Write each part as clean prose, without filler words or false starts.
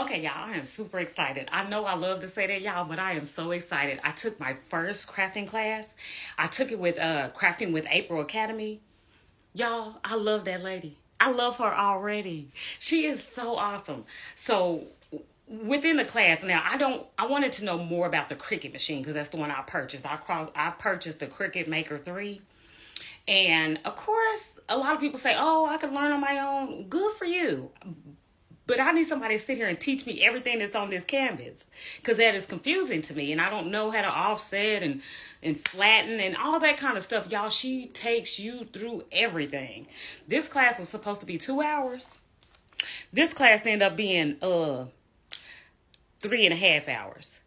Okay, y'all, I am super excited. I know I love to say that, y'all, but I am so excited. I took my first crafting class. I took it with Crafting with HEATPRESS. Y'all, I love that lady. I love her already. She is so awesome. So within the class now, I wanted to know more about the Cricut machine because that's the one I purchased. I purchased the Cricut Maker 3. And of course, a lot of people say, "Oh, I can learn on my own." Good for you. But I need somebody to sit here and teach me everything that's on this canvas because that is confusing to me. And I don't know how to offset and flatten and all that kind of stuff. Y'all, she takes you through everything. This class was supposed to be 2 hours. This class ended up being 3.5 hours.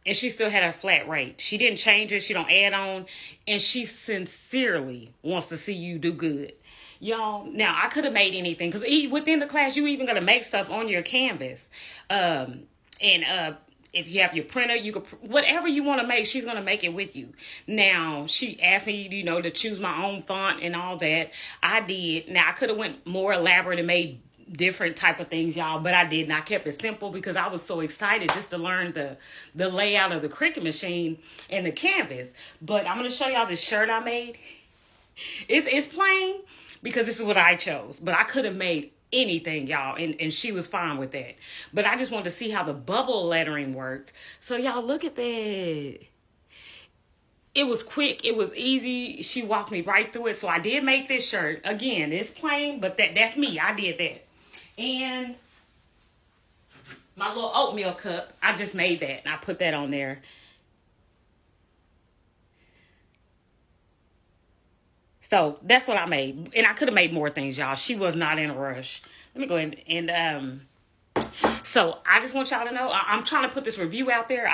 And she still had her flat rate. She didn't change it. She don't add on. And she sincerely wants to see you do good. Y'all, now I could have made anything. Because within the class, you even going to make stuff on your canvas. And if you have your printer, you could, whatever you want to make, she's going to make it with you. Now, she asked me, to choose my own font and all that. I did. Now, I could have went more elaborate and made different type of things, y'all, but I didn't. I kept it simple because I was so excited just to learn the layout of the Cricut machine and the canvas. But I'm going to show y'all this shirt I made. It's plain because this is what I chose, but I could have made anything, y'all, and she was fine with that. But I just wanted to see how the bubble lettering worked. So y'all, look at that. It was quick. It was easy. She walked me right through it. So I did make this shirt. Again, it's plain, but that's me. I did that. And my little oatmeal cup, I just made that. And I put that on there. So that's what I made. And I could have made more things, y'all. She was not in a rush. Let me go ahead and so I just want y'all to know, I'm trying to put this review out there.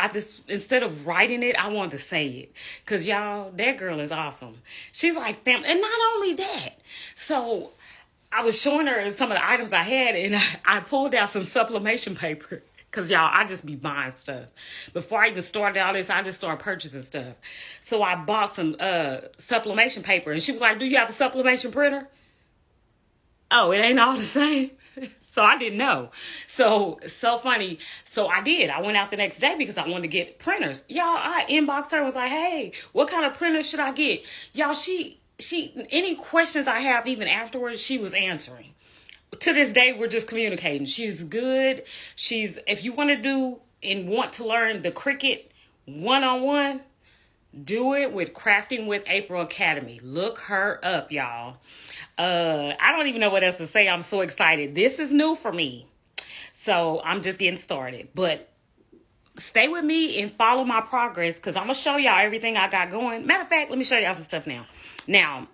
Instead of writing it, I wanted to say it. Because y'all, that girl is awesome. She's like family. And not only that. So I was showing her some of the items I had, and I pulled out some sublimation paper. Because, y'all, I just be buying stuff. Before I even started all this, I just started purchasing stuff. So I bought some sublimation paper. And she was like, "Do you have a sublimation printer?" Oh, it ain't all the same. So I didn't know. So funny. So I did. I went out the next day because I wanted to get printers. Y'all, I inboxed her and was like, "Hey, what kind of printer should I get?" Y'all, she any questions I have even afterwards, she was answering. To this day, we're just communicating. She's good. If you want to do and want to learn the Cricut one-on-one, do it with Crafting with April Academy. Look her up, y'all. I don't even know what else to say. I'm so excited. This is new for me. So I'm just getting started. But stay with me and follow my progress because I'm going to show y'all everything I got going. Matter of fact, let me show y'all some stuff now. Now,